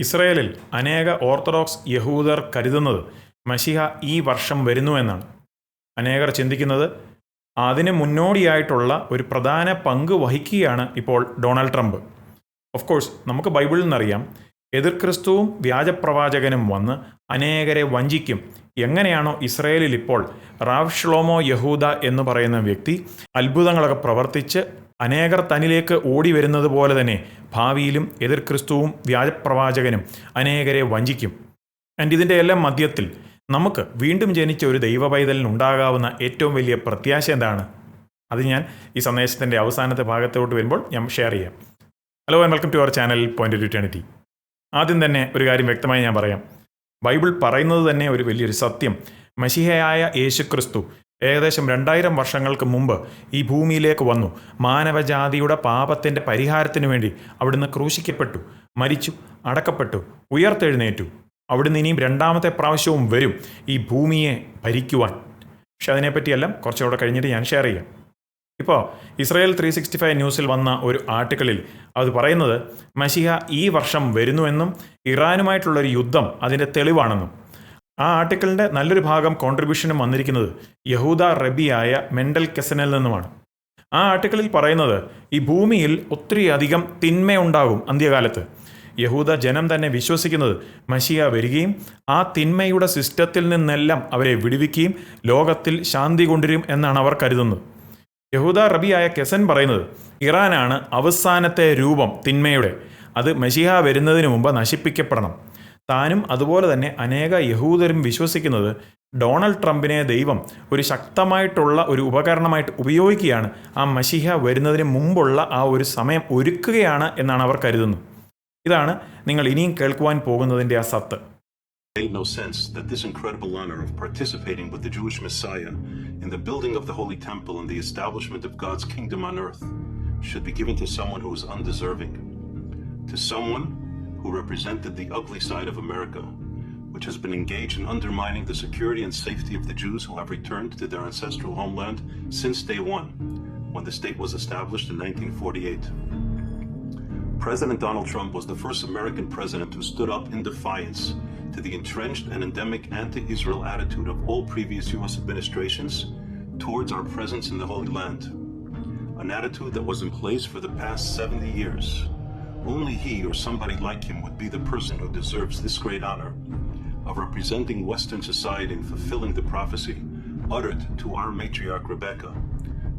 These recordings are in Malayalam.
ഇസ്രയേലിൽ അനേക ഓർത്തഡോക്സ് യഹൂദർ കരുതുന്നത് മശിഹ ഈ വർഷം വരുന്നുവെന്നാണ്. അനേകർ ചിന്തിക്കുന്നത് അതിന് മുന്നോടിയായിട്ടുള്ള ഒരു പ്രധാന പങ്ക് വഹിക്കുകയാണ് ഇപ്പോൾ ഡൊണാൾഡ് ട്രംപ്. ഓഫ് കോഴ്സ് നമുക്ക് ബൈബിളിൽ നിന്നറിയാം, എതിർ ക്രിസ്തുവും വ്യാജപ്രവാചകനും വന്ന് അനേകരെ വഞ്ചിക്കും. എങ്ങനെയാണോ ഇസ്രയേലിൽ ഇപ്പോൾ റാവ് ഷ്ലോമോ യഹൂദ എന്ന് പറയുന്ന വ്യക്തി അത്ഭുതങ്ങളൊക്കെ പ്രവർത്തിച്ച് അനേകർ തന്നിലേക്ക് ഓടി വരുന്നത് പോലെ തന്നെ ഭാവിയിലും എതിർ ക്രിസ്തുവും വ്യാജപ്രവാചകനും അനേകരെ വഞ്ചിക്കും. ആൻഡ് ഇതിൻ്റെ എല്ലാം മധ്യത്തിൽ നമുക്ക് വീണ്ടും ജനിച്ച ഒരു ദൈവ പൈതലിന് ഉണ്ടാകാവുന്ന ഏറ്റവും വലിയ പ്രത്യാശ എന്താണ്? അത് ഞാൻ ഈ സന്ദേശത്തിൻ്റെ അവസാനത്തെ ഭാഗത്തോട്ട് വരുമ്പോൾ ഞാൻ ഷെയർ ചെയ്യാം. Hello and welcome to our channel point to eternity. ആദ്യം തന്നെ ഒരു കാര്യം വ്യക്തമായി ഞാൻ പറയാം. ബൈബിൾ പറയുന്നത് തന്നെ ഒരു വലിയൊരു സത്യം. മശിഹയായ യേശുക്രിസ്തു ഏകദേശം 2000 വർഷങ്ങൾക്ക് മുമ്പ് ഈ ഭൂമിയിലേക്ക് വന്നു. മാനവജാതിയുടെ പാപത്തിൻ്റെ പരിഹാരത്തിനു വേണ്ടി അവിടുന്ന് ക്രൂശിക്കപ്പെട്ടു, മരിച്ചു, അടക്കപ്പെട്ടു, ഉയർത്തെഴുന്നേറ്റു. അവിടുന്ന് ഇനിയും രണ്ടാമത്തെ പ്രാവശ്യവും വരും ഈ ഭൂമിയെ ഭരിക്കുവാൻ. പക്ഷെ അതിനെപ്പറ്റിയെല്ലാം കുറച്ചുകൂടെ കഴിഞ്ഞിട്ട് ഞാൻ ഷെയർ ചെയ്യാം. ഇപ്പോൾ ഇസ്രായേൽ 365 ന്യൂസിൽ വന്ന ഒരു ആർട്ടിക്കിളിൽ അത് പറയുന്നത് മശിഹ ഈ വർഷം വരുന്നുവെന്നും ഇറാനുമായിട്ടുള്ളൊരു യുദ്ധം അതിൻ്റെ തെളിവാണെന്നും. ആ ആർട്ടിക്കിളിൻ്റെ നല്ലൊരു ഭാഗം കോൺട്രിബ്യൂഷനും വന്നിരിക്കുന്നത് യഹൂദ റബിയായ മെൻഡൽ കെസനിൽ നിന്നുമാണ്. ആ ആർട്ടിക്കിളിൽ പറയുന്നത് ഈ ഭൂമിയിൽ ഒത്തിരിയധികം തിന്മയുണ്ടാകും അന്ത്യകാലത്ത്. യഹൂദ ജനം തന്നെ വിശ്വസിക്കുന്നത് മശിഹ വരികയും ആ തിന്മയുടെ സിസ്റ്റത്തിൽ നിന്നെല്ലാം അവരെ വിടുവിക്കുകയും ലോകത്തിൽ ശാന്തി കൊണ്ടുവരും എന്നാണ് അവർ കരുതുന്നത്. യഹൂദ റബിയായ കെസൻ പറയുന്നത് ഇറാനാണ് അവസാനത്തെ രൂപം തിന്മയുടെ. അത് മശിഹ വരുന്നതിന് മുമ്പ് നശിപ്പിക്കപ്പെടണം. താനും അതുപോലെ തന്നെ അനേക യഹൂദരും വിശ്വസിക്കുന്നത് ഡൊണാൾഡ് ട്രംപിനെ ദൈവം ഒരു ശക്തമായിട്ടുള്ള ഒരു ഉപകരണമായിട്ട് ഉപയോഗിക്കുകയാണ്. ആ മശിഹ വരുന്നതിന് മുമ്പുള്ള ആ ഒരു സമയം ഒരുക്കുകയാണ് എന്നാണ് അവർ കരുതുന്നത്. ഇതാണ് നിങ്ങൾ ഇനിയും കേൾക്കുവാൻ പോകുന്നതിൻ്റെ ആ സത്ത്. Made no sense that this incredible honor of participating with the Jewish Messiah in the building of the Holy Temple and the establishment of God's kingdom on earth should be given to someone who is undeserving, to someone who represented the ugly side of America, which has been engaged in undermining the security and safety of the Jews who have returned to their ancestral homeland since day one, when the state was established in 1948. President Donald Trump was the first American president who stood up in defiance to the entrenched and endemic anti-Israel attitude of all previous U.S. administrations towards our presence in the Holy Land, an attitude that was in place for the past 70 years. Only he or somebody like him would be the person who deserves this great honor of representing Western society and fulfilling the prophecy uttered to our matriarch Rebecca,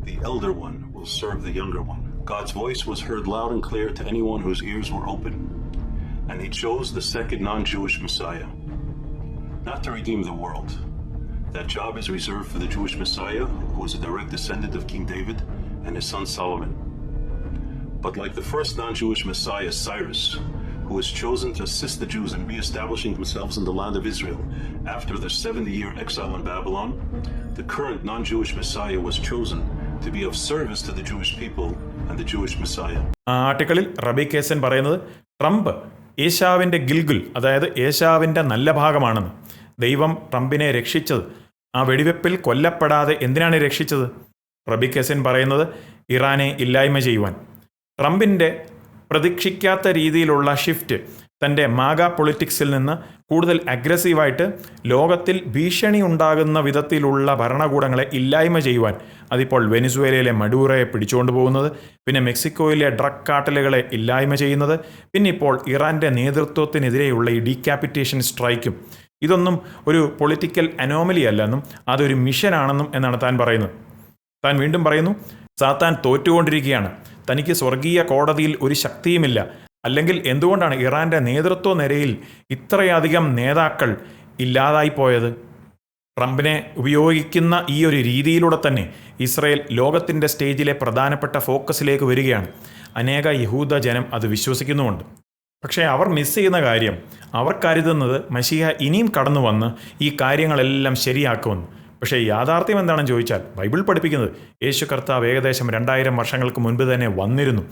the elder one will serve the younger one. God's voice was heard loud and clear to anyone whose ears were open, and he chose the second non-Jewish Messiah, not to redeem the world. That job is reserved for the Jewish Messiah, who is a direct descendant of King David and his son Solomon. But like the first non-Jewish Messiah, Cyrus, who was chosen to assist the Jews in re-establishing themselves in the land of Israel after their 70-year exile in Babylon, the current non-Jewish Messiah was chosen to be of service to the Jewish people and the Jewish Messiah. ആ ആർട്ടിക്കിളിൽ റബി കേസൻ പറയുന്നത് ട്രംപ് ഏശാവിൻ്റെ ഗിൽഗുൽ, അതായത് ഏശാവിൻ്റെ നല്ല ഭാഗമാണെന്ന്. ദൈവം ട്രംപിനെ രക്ഷിച്ചത് ആ വെടിവെപ്പിൽ കൊല്ലപ്പെടാതെ എന്തിനാണ് രക്ഷിച്ചത്? റബി കേസൻ പറയുന്നത് ഇറാനെ ഇല്ലായ്മ ചെയ്യുവാൻ. ട്രംപിൻ്റെ പ്രതീക്ഷിക്കാത്ത രീതിയിലുള്ള ഷിഫ്റ്റ് തൻ്റെ മാഗ പൊളിറ്റിക്സിൽ നിന്ന് കൂടുതൽ അഗ്രസീവായിട്ട് ലോകത്തിൽ ഭീഷണി ഉണ്ടാകുന്ന വിധത്തിലുള്ള ഭരണകൂടങ്ങളെ ഇല്ലായ്മ ചെയ്യുവാൻ. അതിപ്പോൾ വെനിസ്വേലയിലെ മഡൂറയെ പിടിച്ചുകൊണ്ട് പോകുന്നത്, പിന്നെ മെക്സിക്കോയിലെ ഡ്രഗ് കാർട്ടലുകളെ ഇല്ലായ്മ ചെയ്യുന്നത്, പിന്നെ ഇപ്പോൾ ഇറാൻ്റെ നേതൃത്വത്തിനെതിരെയുള്ള ഈ ഡീക്യാപിറ്റേഷൻ സ്ട്രൈക്കും. ഇതൊന്നും ഒരു പൊളിറ്റിക്കൽ അനോമലി അല്ലെന്നും അതൊരു മിഷനാണെന്നും എന്നാണ് താൻ പറയുന്നത്. താൻ വീണ്ടും പറയുന്നു, സാത്താൻ തോറ്റുകൊണ്ടിരിക്കുകയാണ്. തനിക്ക് സ്വർഗീയ കോടതിയിൽ ഒരു ശക്തിയുമില്ല. അല്ലെങ്കിൽ എന്തുകൊണ്ടാണ് ഇറാൻ്റെ നേതൃത്വ നിരയിൽ ഇത്രയധികം നേതാക്കൾ ഇല്ലാതായിപ്പോയത്? ട്രംപിനെ ഉപയോഗിക്കുന്ന ഈ ഒരു രീതിയിലൂടെ തന്നെ ഇസ്രയേൽ ലോകത്തിൻ്റെ സ്റ്റേജിലെ പ്രധാനപ്പെട്ട ഫോക്കസിലേക്ക് വരികയാണ്. അനേക യഹൂദ ജനം അത് വിശ്വസിക്കുന്നുമുണ്ട്. പക്ഷേ അവർ മിസ് ചെയ്യുന്ന കാര്യം, അവർ കരുതുന്നത് മശിഹ ഇനിയും കടന്നു വന്ന് ഈ കാര്യങ്ങളെല്ലാം ശരിയാക്കുമെന്ന്. പക്ഷേ യാഥാർത്ഥ്യം എന്താണെന്ന് ചോദിച്ചാൽ ബൈബിൾ പഠിപ്പിക്കുന്നത് യേശു കർത്താവ് ഏകദേശം 2000 വർഷങ്ങൾക്ക് മുൻപ് തന്നെ വന്നിരുന്നു.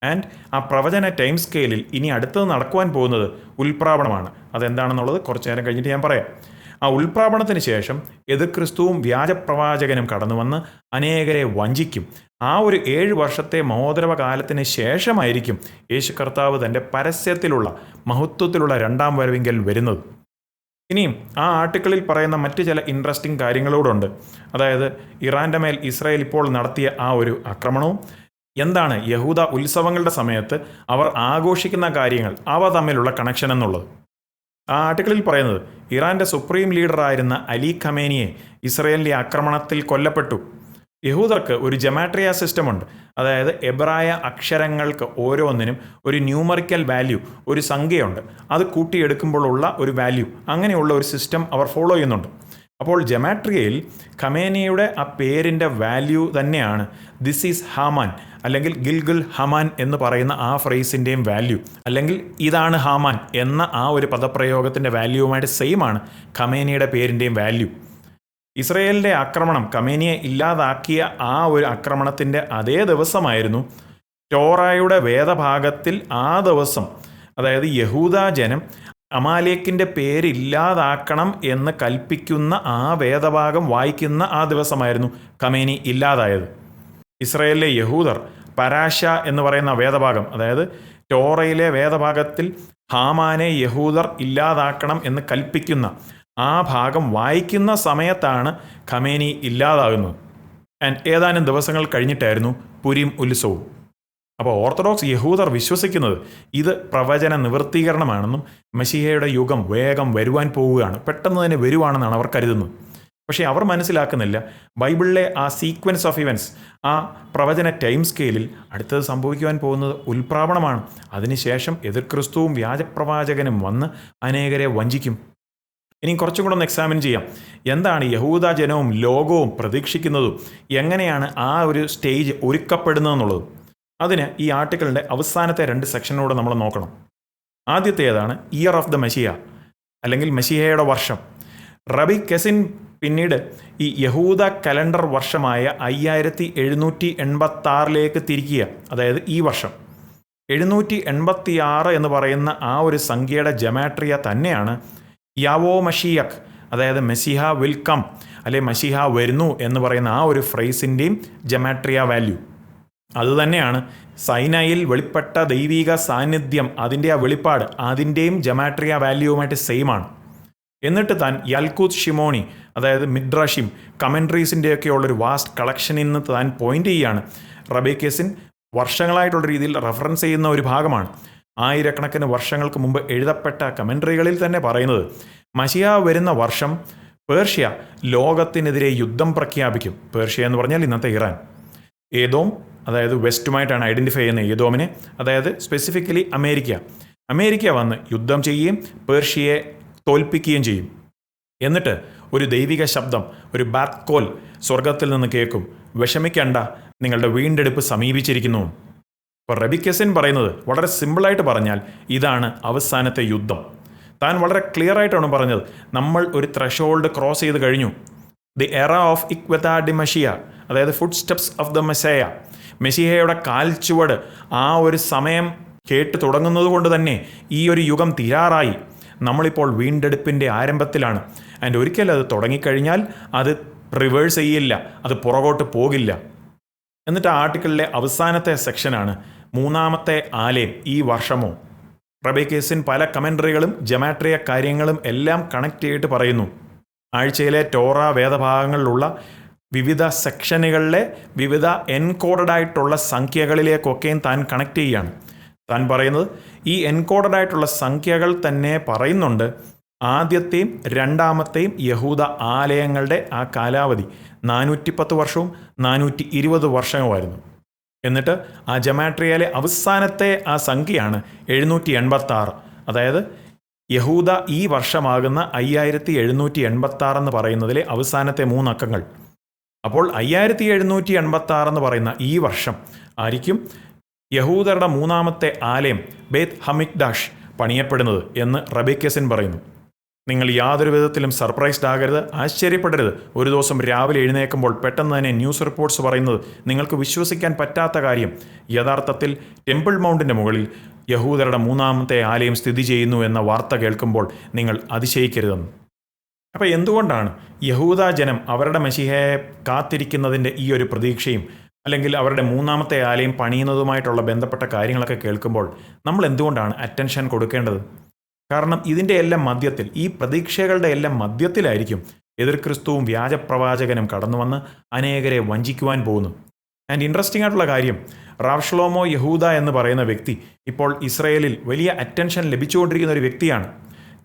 ആൻഡ് ആ പ്രവചന ടൈം സ്കെയിലിൽ ഇനി അടുത്തത് നടക്കുവാൻ പോകുന്നത് ഉൽപ്രാവണമാണ്. അതെന്താണെന്നുള്ളത് കുറച്ച് നേരം കഴിഞ്ഞിട്ട് ഞാൻ പറയാം. ആ ഉൽപ്രാപണത്തിന് ശേഷം എതിർ ക്രിസ്തുവും വ്യാജപ്രവാചകനും കടന്നു വന്ന് അനേകരെ വഞ്ചിക്കും. ആ ഒരു 7 വർഷത്തെ മഹോദരവ കാലത്തിന് ശേഷമായിരിക്കും യേശു കർത്താവ് തൻ്റെ പരസ്യത്തിലുള്ള മഹത്വത്തിലുള്ള രണ്ടാം വരവിങ്കൽ വരുന്നത്. ഇനിയും ആ ആർട്ടിക്കിളിൽ പറയുന്ന മറ്റ് ചില ഇൻട്രസ്റ്റിംഗ് കാര്യങ്ങളോടുണ്ട്. അതായത് ഇറാൻ്റെ മേൽ ഇസ്രായേൽ ഇപ്പോൾ നടത്തിയ ആ ഒരു ആക്രമണവും എന്താണ് യഹൂദ ഉത്സവങ്ങളുടെ സമയത്ത് അവർ ആഘോഷിക്കുന്ന കാര്യങ്ങൾ, അവ തമ്മിലുള്ള കണക്ഷൻ എന്നുള്ളത്. ആ ആർട്ടിക്കിളിൽ പറയുന്നത് ഇറാൻ്റെ സുപ്രീം ലീഡറായിരുന്ന അലി ഖമേനിയെ ഇസ്രായേലിൻ്റെ ആക്രമണത്തിൽ കൊല്ലപ്പെട്ടു. യഹൂദർക്ക് ഒരു ജമാട്രിയ സിസ്റ്റം ഉണ്ട്. അതായത് എബ്രായ അക്ഷരങ്ങൾക്ക് ഓരോന്നിനും ഒരു ന്യൂമറിക്കൽ വാല്യൂ, ഒരു സംഖ്യയുണ്ട്. അത് കൂട്ടിയെടുക്കുമ്പോഴുള്ള ഒരു വാല്യൂ, അങ്ങനെയുള്ള ഒരു സിസ്റ്റം അവർ ഫോളോ ചെയ്യുന്നുണ്ട്. അപ്പോൾ ജമാട്രിയയിൽ ഖമേനിയുടെ ആ പേരിൻ്റെ വാല്യൂ തന്നെയാണ് ദിസ് ഈസ് ഹാമാൻ അല്ലെങ്കിൽ ഗിൽഗുൽ ഹമാൻ എന്ന് പറയുന്ന ആ ഫ്രേസിൻ്റെയും വാല്യൂ, അല്ലെങ്കിൽ ഇതാണ് ഹാമാൻ എന്ന ആ ഒരു പദപ്രയോഗത്തിൻ്റെ വാല്യൂവുമായിട്ട് സെയിം ആണ് ഖമേനിയുടെ പേരിൻ്റെയും വാല്യൂ. ഇസ്രയേലിൻ്റെ ആക്രമണം ഖമേനിയെ ഇല്ലാതാക്കിയ ആ ഒരു ആക്രമണത്തിൻ്റെ അതേ ദിവസമായിരുന്നു ടോറായുടെ വേദഭാഗത്തിൽ ആ ദിവസം, അതായത് യഹൂദ ജനം അമാലേക്കിൻ്റെ പേരില്ലാതാക്കണം എന്ന് കൽപ്പിക്കുന്ന ആ വേദഭാഗം വായിക്കുന്ന ആ ദിവസമായിരുന്നു ഖമേനി ഇല്ലാതായത്. ഇസ്രയേലിലെ യഹൂദർ പരാശ എന്ന് പറയുന്ന വേദഭാഗം, അതായത് ടോറയിലെ വേദഭാഗത്തിൽ ഹാമാനെ യഹൂദർ ഇല്ലാതാക്കണം എന്ന് കൽപ്പിക്കുന്ന ആ ഭാഗം വായിക്കുന്ന സമയത്താണ് ഖമേനി ഇല്ലാതാകുന്നത്. ആൻഡ് ഏതാനും ദിവസങ്ങൾ കഴിഞ്ഞിട്ടായിരുന്നു പുരീം ഉത്സവവും. അപ്പോൾ ഓർത്തഡോക്സ് യഹൂദർ വിശ്വസിക്കുന്നത് ഇത് പ്രവചന നിവൃത്തീകരണമാണെന്നും മശീഹയുടെ യുഗം വേഗം വരുവാൻ പോവുകയാണ്, പെട്ടെന്ന് തന്നെ വരുവാണെന്നാണ് അവർ കരുതുന്നത്. പക്ഷേ അവർ മനസ്സിലാക്കുന്നില്ല ബൈബിളിലെ ആ സീക്വൻസ് ഓഫ് ഇവൻറ്റ്സ്, ആ പ്രവചന ടൈം സ്കെയിലിൽ അടുത്തത് സംഭവിക്കുവാൻ പോകുന്നത് ഉൽപ്രാപണമാണ്. അതിനുശേഷം എതിർ ക്രിസ്തുവും വ്യാജപ്രവാചകനും വന്ന് അനേകരെ വഞ്ചിക്കും. ഇനി കുറച്ചും കൂടെ ഒന്ന് എക്സാമിൻ ചെയ്യാം. എന്താണ് യഹൂദ ജനവും ലോകവും പ്രതീക്ഷിക്കുന്നതും എങ്ങനെയാണ് ആ ഒരു സ്റ്റേജ് ഒരുക്കപ്പെടുന്നതെന്നുള്ളത്. അതിന് ഈ ആർട്ടിക്കിളിൻ്റെ അവസാനത്തെ 2 സെക്ഷനിലൂടെ നമ്മൾ നോക്കണം. ആദ്യത്തേതാണ് ഇയർ ഓഫ് ദ മെഷിയ അല്ലെങ്കിൽ മെഷിഹയുടെ വർഷം. റബി കെസിൻ പിന്നീട് ഈ യഹൂദ കലണ്ടർ വർഷമായ 5786 തിരിക്കുക. അതായത് ഈ വർഷം 786 എന്ന് പറയുന്ന ആ ഒരു സംഖ്യയുടെ ജമാട്രിയ തന്നെയാണ് യാവോ മഷിയക്, അതായത് മെസ്സിഹ വിൽ കം അല്ലെ മഷിഹ വരുന്നു എന്ന് പറയുന്ന ആ ഒരു ഫ്രേസിൻ്റെയും ജമാട്രിയ വാല്യൂ. അതുതന്നെയാണ് സൈനയിൽ വെളിപ്പെട്ട ദൈവിക സാന്നിധ്യം, അതിൻ്റെ ആ വെളിപ്പാട്, അതിൻ്റെയും ജമാട്രിയ വാല്യൂവുമായിട്ട് സെയിമാണ്. എന്നിട്ട് താൻ യൽക്കൂത്ത് ഷിമോണി, അതായത് മിഡ്രാഷിം കമൻട്രീസിൻ്റെയൊക്കെ ഉള്ളൊരു വാസ്റ്റ് കളക്ഷനിൽ നിന്ന് താൻ പോയിൻ്റ് ചെയ്യുകയാണ്. റബേക്കേസിൻ വർഷങ്ങളായിട്ടുള്ള രീതിയിൽ റെഫറൻസ് ചെയ്യുന്ന ഒരു ഭാഗമാണ്. ആയിരക്കണക്കിന് വർഷങ്ങൾക്ക് മുമ്പ് എഴുതപ്പെട്ട കമൻട്രികളിൽ തന്നെ പറയുന്നത് മശിഹ വരുന്ന വർഷം പേർഷ്യ ലോകത്തിനെതിരെ യുദ്ധം പ്രഖ്യാപിക്കും. പേർഷ്യ എന്ന് പറഞ്ഞാൽ ഇന്നത്തെ ഇറാൻ. ഏതോം, അതായത് വെസ്റ്റുമായിട്ടാണ് ഐഡൻറ്റിഫൈ ചെയ്യുന്ന ഏതോമിനെ, അതായത് സ്പെസിഫിക്കലി അമേരിക്ക വന്ന് യുദ്ധം ചെയ്യുകയും പേർഷ്യയെ തോൽപ്പിക്കുകയും ചെയ്യും. എന്നിട്ട് ഒരു ദൈവിക ശബ്ദം, ഒരു ബാത്ത് കോൽ സ്വർഗത്തിൽ നിന്ന് കേൾക്കും, വിഷമിക്കേണ്ട, നിങ്ങളുടെ വീണ്ടെടുപ്പ് സമീപിച്ചിരിക്കുന്നു. അപ്പോൾ റബി കെസിൻ പറയുന്നത് വളരെ സിമ്പിളായിട്ട് പറഞ്ഞാൽ ഇതാണ് അവസാനത്തെ യുദ്ധം. താൻ വളരെ ക്ലിയർ ആയിട്ടാണ് പറഞ്ഞത്, നമ്മൾ ഒരു ത്രഷോൾഡ് ക്രോസ് ചെയ്ത് കഴിഞ്ഞു. ദി എറ ഓഫ് ഇക്വത ഡി മഷിയ, അതായത് footsteps of the Messiah, മെസ്സിഹയുടെ കാൽച്ചുവട്, ആ ഒരു സമയം കേട്ട് തുടങ്ങുന്നത് കൊണ്ട് തന്നെ ഈ ഒരു യുഗം തീരാറായി. നമ്മളിപ്പോൾ വീണ്ടെടുപ്പിൻ്റെ ആരംഭത്തിലാണ്. ആൻഡ് ഒരിക്കൽ അത് തുടങ്ങിക്കഴിഞ്ഞാൽ അത് റിവേഴ്സ് ചെയ്യില്ല, അത് പുറകോട്ട് പോകില്ല. എന്നിട്ട് ആ ആർട്ടിക്കിളിലെ അവസാനത്തെ സെക്ഷനാണ് മൂന്നാമത്തെ ആലയം ഈ വർഷമോ. റബേക്കേസിൻ പല കമൻട്രികളും ജമാട്രിയ കാര്യങ്ങളും എല്ലാം കണക്ട് ചെയ്തിട്ട് പറയുന്നു. ആഴ്ചയിലെ ടോറ വേദഭാഗങ്ങളിലുള്ള വിവിധ സെക്ഷനുകളിലെ വിവിധ എൻകോഡഡ് ആയിട്ടുള്ള സംഖ്യകളിലേക്കൊക്കെയും താൻ കണക്ട് ചെയ്യുകയാണ്. താൻ പറയുന്നത് ഈ എൻകോഡഡ് ആയിട്ടുള്ള സംഖ്യകൾ തന്നെ പറയുന്നുണ്ട് ആദ്യത്തെയും രണ്ടാമത്തെയും യഹൂദ ആലയങ്ങളുടെ ആ കാലാവധി 410 വർഷവും 420 വർഷവുമായിരുന്നു. എന്നിട്ട് ആ ജമാട്രിയയിലെ അവസാനത്തെ ആ സംഖ്യയാണ് 786. അതായത് യഹൂദ ഈ വർഷമാകുന്ന 5786 എന്ന് പറയുന്നതിലെ അവസാനത്തെ 3 അക്കങ്ങൾ. അപ്പോൾ 5786 എന്ന് പറയുന്ന ഈ വർഷം ആയിരിക്കും യഹൂദരുടെ മൂന്നാമത്തെ ആലയം ബേത്ത് ഹമിക്ഡാഷ് പണിയപ്പെടുന്നത് എന്ന് റബേക്കേസിൻ പറയുന്നു. നിങ്ങൾ യാതൊരു വിധത്തിലും സർപ്രൈസ്ഡ് ആകരുത്, ആശ്ചര്യപ്പെടരുത്. ഒരു ദിവസം രാവിലെ എഴുന്നേൽക്കുമ്പോൾ പെട്ടെന്ന് തന്നെ ന്യൂസ് റിപ്പോർട്ട്സ് പറയുന്നത് നിങ്ങൾക്ക് വിശ്വസിക്കാൻ പറ്റാത്ത കാര്യം, യഥാർത്ഥത്തിൽ ടെമ്പിൾ മൗണ്ടിൻ്റെ മുകളിൽ യഹൂദരുടെ മൂന്നാമത്തെ ആലയം സ്ഥിതി ചെയ്യുന്നു എന്ന വാർത്ത കേൾക്കുമ്പോൾ നിങ്ങൾ അതിശയിക്കരുതെന്ന്. അപ്പോൾ എന്തുകൊണ്ടാണ് യഹൂദ ജനം അവരുടെ മശിഹയെ കാത്തിരിക്കുന്നതിൻ്റെ ഈ ഒരു പ്രതീക്ഷയും അല്ലെങ്കിൽ അവരുടെ മൂന്നാമത്തെ ആലയം പണിയുന്നതുമായിട്ടുള്ള ബന്ധപ്പെട്ട കാര്യങ്ങളൊക്കെ കേൾക്കുമ്പോൾ നമ്മൾ എന്തുകൊണ്ടാണ് അറ്റൻഷൻ കൊടുക്കേണ്ടത്? കാരണം ഇതിൻ്റെ എല്ലാം മധ്യത്തിൽ, ഈ പ്രതീക്ഷകളുടെ എല്ലാം മധ്യത്തിലായിരിക്കും എതിർ ക്രിസ്തുവും വ്യാജപ്രവാചകനും കടന്നു വന്ന് അനേകരെ വഞ്ചിക്കുവാൻ പോകുന്നു. ആൻഡ് ഇൻട്രസ്റ്റിംഗ് ആയിട്ടുള്ള കാര്യം, റാവ് ഷ്ലോമോ യഹൂദ എന്ന് പറയുന്ന വ്യക്തി ഇപ്പോൾ ഇസ്രയേലിൽ വലിയ അറ്റൻഷൻ ലഭിച്ചുകൊണ്ടിരിക്കുന്ന ഒരു വ്യക്തിയാണ്.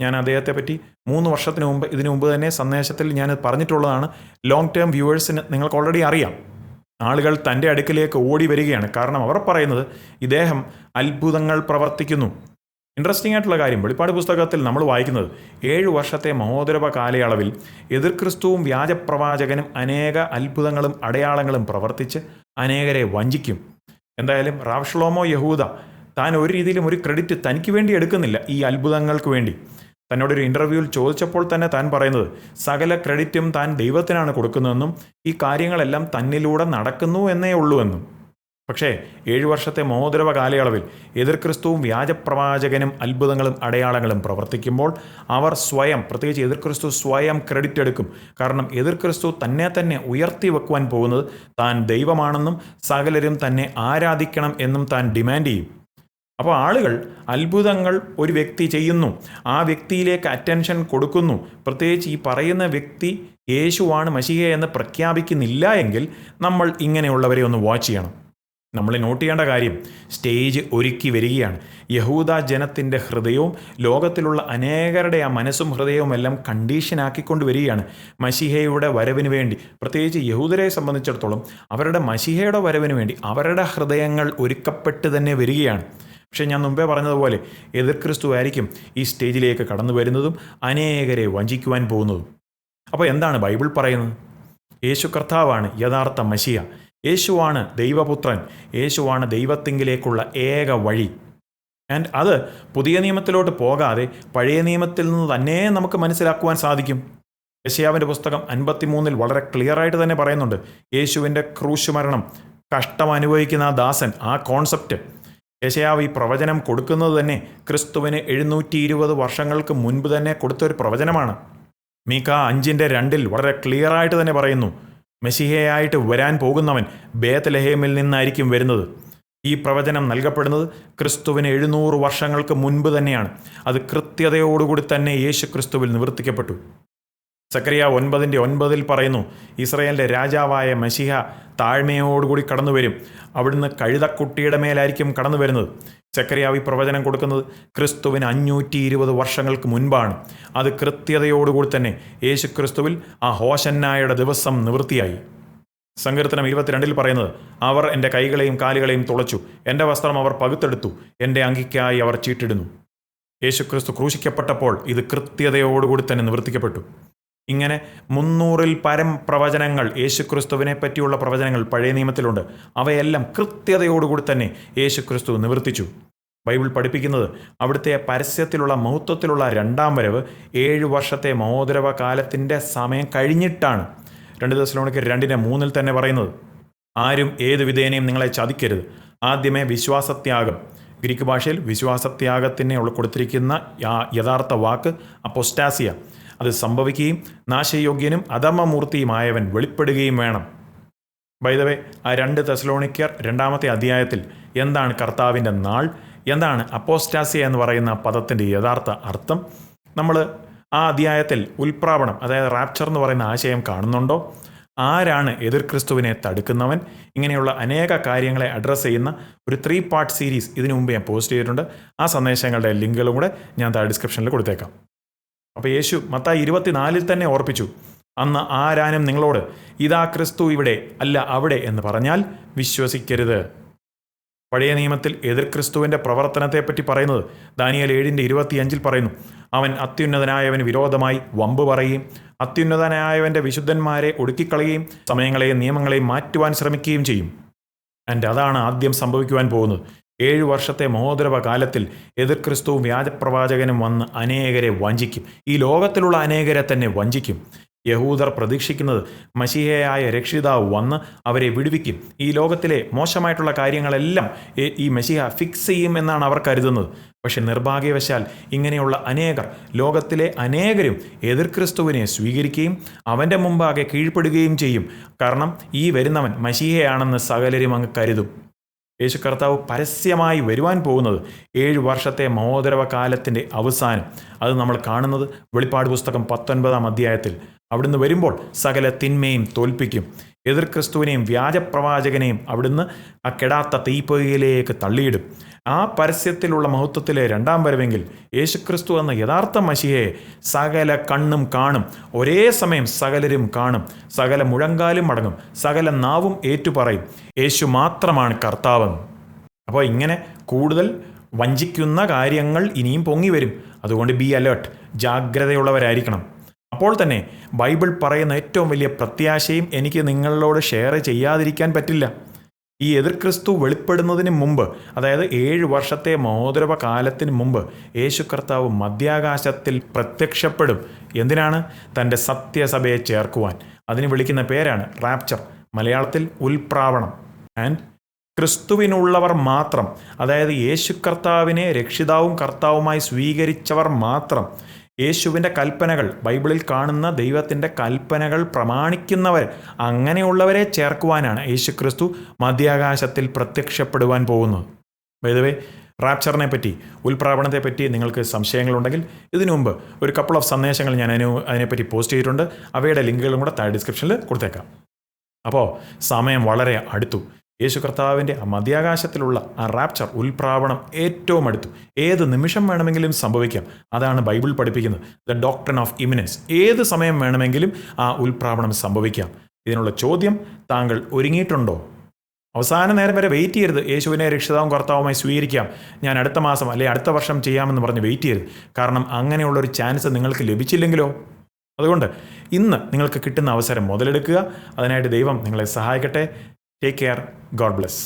ഞാൻ അദ്ദേഹത്തെ പറ്റി 3 വർഷത്തിന് മുമ്പ് ഇതിനു മുമ്പ് തന്നെ സന്ദേശത്തിൽ ഞാൻ പറഞ്ഞിട്ടുള്ളതാണ്. ലോങ് ടേം വ്യൂവേഴ്സിന് നിങ്ങൾക്ക് ഓൾറെഡി അറിയാം. ആളുകൾ തൻ്റെ അടുക്കിലേക്ക് ഓടി വരികയാണ്. കാരണം അവർ പറയുന്നത് ഇദ്ദേഹം അത്ഭുതങ്ങൾ പ്രവർത്തിക്കുന്നു. ഇൻട്രസ്റ്റിംഗ് ആയിട്ടുള്ള കാര്യം, വെളിപ്പാട് പുസ്തകത്തിൽ നമ്മൾ വായിക്കുന്നത് 7 വർഷത്തെ മഹോദരവ കാലയളവിൽ എതിർ ക്രിസ്തുവും വ്യാജപ്രവാചകനും അനേക അത്ഭുതങ്ങളും അടയാളങ്ങളും പ്രവർത്തിച്ച് അനേകരെ വഞ്ചിക്കും. എന്തായാലും റാവ് ഷ്ലോമോ യഹൂദ താൻ ഒരു രീതിയിലും ഒരു ക്രെഡിറ്റ് തനിക്ക് വേണ്ടി എടുക്കുന്നില്ല ഈ അത്ഭുതങ്ങൾക്ക് വേണ്ടി. തന്നോടൊരു ഇൻ്റർവ്യൂവിൽ ചോദിച്ചപ്പോൾ തന്നെ താൻ പറയുന്നത് സകല ക്രെഡിറ്റും താൻ ദൈവത്തിനാണ് കൊടുക്കുന്നതെന്നും ഈ കാര്യങ്ങളെല്ലാം തന്നിലൂടെ നടക്കുന്നു എന്നേ ഉള്ളൂ എന്നും. പക്ഷേ 7 വർഷത്തെ മഹോദരവ കാലയളവിൽ എതിർ ക്രിസ്തുവും വ്യാജപ്രവാചകനും അത്ഭുതങ്ങളും അടയാളങ്ങളും പ്രവർത്തിക്കുമ്പോൾ അവർ സ്വയം, പ്രത്യേകിച്ച് എതിർ ക്രിസ്തു സ്വയം ക്രെഡിറ്റ് എടുക്കും. കാരണം എതിർ ക്രിസ്തു തന്നെ ഉയർത്തി വെക്കുവാൻ പോകുന്നത് താൻ ദൈവമാണെന്നും സകലരും തന്നെ ആരാധിക്കണം എന്നും താൻ ഡിമാൻഡ് ചെയ്യും. അപ്പോൾ ആളുകൾ അത്ഭുതങ്ങൾ ഒരു വ്യക്തി ചെയ്യുന്നു, ആ വ്യക്തിയിലേക്ക് അറ്റൻഷൻ കൊടുക്കുന്നു. പ്രത്യേകിച്ച് ഈ പറയുന്ന വ്യക്തി യേശുവാണ് മശിഹ എന്ന് പ്രഖ്യാപിക്കുന്നില്ല എങ്കിൽ നമ്മൾ ഇങ്ങനെയുള്ളവരെ ഒന്ന് വാച്ച് ചെയ്യണം. നമ്മൾ നോട്ട് ചെയ്യേണ്ട കാര്യം, സ്റ്റേജ് ഒരുക്കി വരികയാണ്. യഹൂദ ജനത്തിൻ്റെ ഹൃദയവും ലോകത്തിലുള്ള അനേകരുടെ ആ മനസ്സും ഹൃദയവും എല്ലാം കണ്ടീഷനാക്കിക്കൊണ്ട് വരികയാണ് മശിഹയുടെ വരവിന് വേണ്ടി. പ്രത്യേകിച്ച് യഹൂദരെ സംബന്ധിച്ചിടത്തോളം അവരുടെ മശിഹയുടെ വരവിന് വേണ്ടി അവരുടെ ഹൃദയങ്ങൾ ഒരുക്കപ്പെട്ട് തന്നെ വരികയാണ്. പക്ഷേ ഞാൻ മുമ്പേ പറഞ്ഞതുപോലെ എതിർ ക്രിസ്തു ആയിരിക്കും ഈ സ്റ്റേജിലേക്ക് കടന്നു വരുന്നതും അനേകരെ വഞ്ചിക്കുവാൻ പോകുന്നതും. അപ്പോൾ എന്താണ് ബൈബിൾ പറയുന്നത്? യേശു കർത്താവാണ് യഥാർത്ഥ മശിഹ. യേശുവാണ് ദൈവപുത്രൻ. യേശുവാണ് ദൈവത്തിങ്കിലേക്കുള്ള ഏക വഴി. ആൻഡ് അത് പുതിയ നിയമത്തിലോട്ട് പോകാതെ പഴയ നിയമത്തിൽ നിന്ന് തന്നെ നമുക്ക് മനസ്സിലാക്കുവാൻ സാധിക്കും. യെശയ്യാവിൻ്റെ പുസ്തകം 53 വളരെ ക്ലിയറായിട്ട് തന്നെ പറയുന്നുണ്ട്, യേശുവിൻ്റെ ക്രൂശ് മരണം, കഷ്ടം അനുഭവിക്കുന്ന ആ ദാസൻ, ആ കോൺസെപ്റ്റ് യെശയ്യാവ് ഈ പ്രവചനം കൊടുക്കുന്നത് തന്നെ ക്രിസ്തുവിന് 720 വർഷങ്ങൾക്ക് മുൻപ് തന്നെ കൊടുത്തൊരു പ്രവചനമാണ്. മീക 5:2 വളരെ ക്ലിയറായിട്ട് തന്നെ പറയുന്നു, മെശിഹയായിട്ട് വരാൻ പോകുന്നവൻ ബേത്ലഹേമിൽ നിന്നായിരിക്കും വരുന്നത്. ഈ പ്രവചനം നൽകപ്പെടുന്നത് ക്രിസ്തുവിന് 700 വർഷങ്ങൾക്ക് മുൻപ് തന്നെയാണ്. അത് കൃത്യതയോടുകൂടി തന്നെ യേശു ക്രിസ്തുവിൽ നിവർത്തിക്കപ്പെട്ടു. സക്കറിയ 9:9 പറയുന്നു, ഇസ്രായേലിൻ്റെ രാജാവായ മശിഹ താഴ്മയോടുകൂടി കടന്നു വരും, അവിടുന്ന് കഴുതക്കുട്ടിയുടെ മേലായിരിക്കും കടന്നു വരുന്നത്. സക്കറിയാവ് ഈ പ്രവചനം കൊടുക്കുന്നത് ക്രിസ്തുവിന് 520 വർഷങ്ങൾക്ക് മുൻപാണ്. അത് കൃത്യതയോടുകൂടി തന്നെ യേശു ക്രിസ്തുവിൽ ആ ഹോശന്നായുടെ ദിവസം നിവൃത്തിയായി. സങ്കീർത്തനം 22 പറയുന്നത്, അവർ എൻ്റെ കൈകളെയും കാലുകളെയും തുളച്ചു, എൻ്റെ വസ്ത്രം അവർ പകുത്തെടുത്തു, എൻ്റെ അങ്കിക്കായി അവർ ചീട്ടിടുന്നു. യേശു ക്രിസ്തു ക്രൂശിക്കപ്പെട്ടപ്പോൾ ഇത് കൃത്യതയോടുകൂടി തന്നെ നിവർത്തിക്കപ്പെട്ടു. ഇങ്ങനെ 300-ൽ പരം പ്രവചനങ്ങൾ, യേശുക്രിസ്തുവിനെ പറ്റിയുള്ള പ്രവചനങ്ങൾ പഴയ നിയമത്തിലുണ്ട്. അവയെല്ലാം കൃത്യതയോടുകൂടി തന്നെ യേശുക്രിസ്തു നിവർത്തിച്ചു. ബൈബിൾ പഠിപ്പിക്കുന്നത് അവിടുത്തെ പരസ്യത്തിലുള്ള മഹത്വത്തിലുള്ള 2ാം വരവ് 7 വർഷത്തെ മഹോദരവ കാലത്തിൻ്റെ സമയം കഴിഞ്ഞിട്ടാണ്. 2 തെസ്സലോനിക്കർ 2:3 തന്നെ പറയുന്നത്, ആരും ഏത് വിധേനയും നിങ്ങളെ ചതിക്കരുത്. ആദ്യമേ വിശ്വാസത്യാഗം, ഗ്രീക്ക് ഭാഷയിൽ വിശ്വാസത്യാഗത്തിനെ കൊടുത്തിരിക്കുന്ന യഥാർത്ഥ വാക്ക് അപ്പോസ്റ്റാസിയ, അത് സംഭവിക്കുകയും നാശയോഗ്യനും അധർമ്മമൂർത്തിയുമായവൻ വെളിപ്പെടുകയും വേണം. ബൈ ദ വേ, ആ 2 തെസ്സലോനിക്കർ 2-ാമത്തെ അധ്യായത്തിൽ എന്താണ് കർത്താവിൻ്റെ നാൾ, എന്താണ് അപ്പോസ്റ്റാസിയ എന്ന് പറയുന്ന പദത്തിൻ്റെ യഥാർത്ഥ അർത്ഥം, നമ്മൾ ആ അധ്യായത്തിൽ ഉൽപ്രാപണം, അതായത് റാപ്ചർ എന്ന് പറയുന്ന ആശയം കാണുന്നുണ്ടോ? ആരാണ് എതിർ ക്രിസ്തുവിനെ തടുക്കുന്നവൻ? ഇങ്ങനെയുള്ള അനേക കാര്യങ്ങളെ അഡ്രസ്സ് ചെയ്യുന്ന ഒരു 3 പാർട്ട് സീരീസ് ഇതിനു മുമ്പ് ഞാൻ പോസ്റ്റ് ചെയ്തിട്ടുണ്ട്. ആ സന്ദേശങ്ങളുടെ ലിങ്കുകളും കൂടെ ഞാൻ താഴെ ഡിസ്ക്രിപ്ഷനിൽ കൊടുത്തേക്കാം. അപ്പോൾ യേശു മത്തായി 24 തന്നെ ഓർപ്പിച്ചു, അന്ന് ആരാനും നിങ്ങളോട് ഇതാ ക്രിസ്തു ഇവിടെ അല്ല അവിടെ എന്ന് പറഞ്ഞാൽ വിശ്വസിക്കരുത്. പഴയ നിയമത്തിൽ എതിർ ക്രിസ്തുവിൻ്റെ പ്രവർത്തനത്തെപ്പറ്റി പറയുന്നത് ദാനിയേൽ 7:25 പറയുന്നു, അവൻ അത്യുന്നതനായവന് വിരോധമായി വമ്പ് പറയുകയും അത്യുന്നതനായവൻ്റെ വിശുദ്ധന്മാരെ ഒടുക്കിക്കളയുകയും സമയങ്ങളെയും നിയമങ്ങളെയും മാറ്റുവാൻ ശ്രമിക്കുകയും ചെയ്യും. ആൻഡ് അതാണ് ആദ്യം സംഭവിക്കുവാൻ പോകുന്നത്. 7 വർഷത്തെ മഹോദരവ കാലത്തിൽ എതിർ ക്രിസ്തുവും വ്യാജപ്രവാചകനും വന്ന് അനേകരെ വഞ്ചിക്കും. ഈ ലോകത്തിലുള്ള അനേകരെ തന്നെ വഞ്ചിക്കും. യഹൂദർ പ്രതീക്ഷിക്കുന്നത് മശിഹയായ രക്ഷിതാവ് വന്ന് അവരെ വിടുവിക്കും. ഈ ലോകത്തിലെ മോശമായിട്ടുള്ള കാര്യങ്ങളെല്ലാം ഈ മശിഹ ഫിക്സ് ചെയ്യും എന്നാണ് അവർ കരുതുന്നത്. പക്ഷെ നിർഭാഗ്യവശാൽ ഇങ്ങനെയുള്ള അനേകർ, ലോകത്തിലെ അനേകരും എതിർ ക്രിസ്തുവിനെ സ്വീകരിക്കുകയും അവൻ്റെ മുമ്പാകെ കീഴ്പ്പെടുകയും ചെയ്യും. കാരണം ഈ വരുന്നവൻ മശീഹയാണെന്ന് സകലരും അങ്ങ് കരുതും. യേശു കർത്താവ് പരസ്യമായി വരുവാൻ പോകുന്നത് 7 വർഷത്തെ മഹോദരവ കാലത്തിൻ്റെ അവസാനം. അത് നമ്മൾ കാണുന്നത് വെളിപ്പാട് പുസ്തകം 19-ാം അധ്യായത്തിൽ. അവിടുന്ന് വരുമ്പോൾ സകല തിന്മയും തോൽപ്പിക്കും. എതിർ ക്രിസ്തുവിനെയും വ്യാജപ്രവാചകനെയും അവിടുന്ന് ആ കെടാത്ത തീപ്പൊയ്കയിലേക്ക് തള്ളിയിടും. ആ പരസ്യത്തിലുള്ള മഹത്വത്തിലെ 2ാം വരവെങ്കിൽ യേശുക്രിസ്തു എന്ന യഥാർത്ഥ മശീഹയെ സകല കണ്ണും കാണും. ഒരേ സമയം സകലരും കാണും. സകല മുഴങ്കാലും മടങ്ങും. സകല നാവും ഏറ്റുപറയും യേശു മാത്രമാണ് കർത്താവെന്ന്. അപ്പോൾ ഇങ്ങനെ കൂടുതൽ വഞ്ചിക്കുന്ന കാര്യങ്ങൾ ഇനിയും പൊങ്ങി വരും. അതുകൊണ്ട് ബി അലേർട്ട്, ജാഗ്രതയുള്ളവരായിരിക്കണം. അപ്പോൾ തന്നെ ബൈബിൾ പറയുന്ന ഏറ്റവും വലിയ പ്രത്യാശയും എനിക്ക് നിങ്ങളോട് ഷെയർ ചെയ്യാതിരിക്കാൻ പറ്റില്ല. ഈ എതിർ ക്രിസ്തു വെളിപ്പെടുന്നതിന് മുമ്പ്, അതായത് 7 വർഷത്തെ മഹോദരവ കാലത്തിന് മുമ്പ് യേശു കർത്താവ് മധ്യാകാശത്തിൽ പ്രത്യക്ഷപ്പെടും. എന്തിനാണ്? തൻ്റെ സത്യസഭയെ ചേർക്കുവാൻ. അതിന് വിളിക്കുന്ന പേരാണ് റാപ്ചർ, മലയാളത്തിൽ ഉൽപ്രാവണം. ആൻഡ് ക്രിസ്തുവിനുള്ളവർ മാത്രം, അതായത് യേശു കർത്താവിനെ രക്ഷിതാവും കർത്താവുമായി സ്വീകരിച്ചവർ മാത്രം, യേശുവിൻ്റെ കൽപ്പനകൾ, ബൈബിളിൽ കാണുന്ന ദൈവത്തിൻ്റെ കൽപ്പനകൾ പ്രമാണിക്കുന്നവർ, അങ്ങനെയുള്ളവരെ ചേർക്കുവാനാണ് യേശുക്രിസ്തു മധ്യാകാശത്തിൽ പ്രത്യക്ഷപ്പെടുവാൻ പോകുന്നത്. വൈദവേ, റാപ്ചറിനെ പറ്റി, ഉൽപ്രാവണത്തെ പറ്റി നിങ്ങൾക്ക് സംശയങ്ങളുണ്ടെങ്കിൽ ഇതിനു മുമ്പ് ഒരു കപ്പിൾ ഓഫ് സന്ദേശങ്ങൾ ഞാൻ അതിനെപ്പറ്റി പോസ്റ്റ് ചെയ്തിട്ടുണ്ട്. അവയുടെ ലിങ്കുകളും കൂടെ താഴെ ഡിസ്ക്രിപ്ഷനിൽ കൊടുത്തേക്കാം. അപ്പോൾ സമയം വളരെ അടുത്തു. യേശു കർത്താവിൻ്റെ മധ്യാകാശത്തിലുള്ള ആ റാപ്ചർ, ഉൽപ്രാവണം ഏറ്റവും അടുത്തു. ഏത് നിമിഷം വേണമെങ്കിലും സംഭവിക്കാം. അതാണ് ബൈബിൾ പഠിപ്പിക്കുന്നത്, ദ ഡോക്ട്രിൻ ഓഫ് ഇമിനൻസ്. ഏത് സമയം വേണമെങ്കിലും ആ ഉൽപ്രാവണം സംഭവിക്കാം. ഇതിനുള്ള ചോദ്യം, താങ്കൾ ഒരുങ്ങിയിട്ടുണ്ടോ? അവസാന നേരം വരെ വെയിറ്റ് ചെയ്യരുത്. യേശുവിനെ രക്ഷിതാവും കർത്താവുമായി സ്വീകരിക്കാം, ഞാൻ അടുത്ത മാസം അല്ലെങ്കിൽ അടുത്ത വർഷം ചെയ്യാമെന്ന് പറഞ്ഞ് വെയിറ്റ് ചെയ്യരുത്. കാരണം അങ്ങനെയുള്ളൊരു ചാൻസ് നിങ്ങൾക്ക് ലഭിച്ചില്ലെങ്കിലോ? അതുകൊണ്ട് ഇന്ന് നിങ്ങൾക്ക് കിട്ടുന്ന അവസരം മുതലെടുക്കുക. അതിനായിട്ട് ദൈവം നിങ്ങളെ സഹായിക്കട്ടെ. Take care. God bless.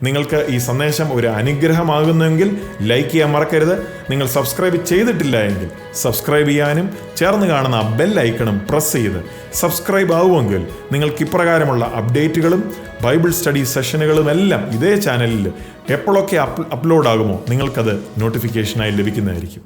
നിങ്ങൾക്ക് ഈ സന്ദേശം ഒരു അനുഗ്രഹമാകുന്നെങ്കിൽ ലൈക്ക് ചെയ്യാൻ മറക്കരുത്. നിങ്ങൾ സബ്സ്ക്രൈബ് ചെയ്തിട്ടില്ല എങ്കിൽ സബ്സ്ക്രൈബ് ചെയ്യാനും ചേർന്ന് കാണുന്ന ബെൽ ഐക്കണും പ്രസ് ചെയ്ത് സബ്സ്ക്രൈബ് ആവുമെങ്കിൽ നിങ്ങൾക്ക് ഇപ്രകാരമുള്ള അപ്ഡേറ്റുകളും ബൈബിൾ സ്റ്റഡി സെഷനുകളും എല്ലാം ഇതേ ചാനലിൽ എപ്പോഴൊക്കെ അപ്ലോഡ് ആകുമോ നിങ്ങൾക്കത് നോട്ടിഫിക്കേഷനായി ലഭിക്കുന്നതായിരിക്കും.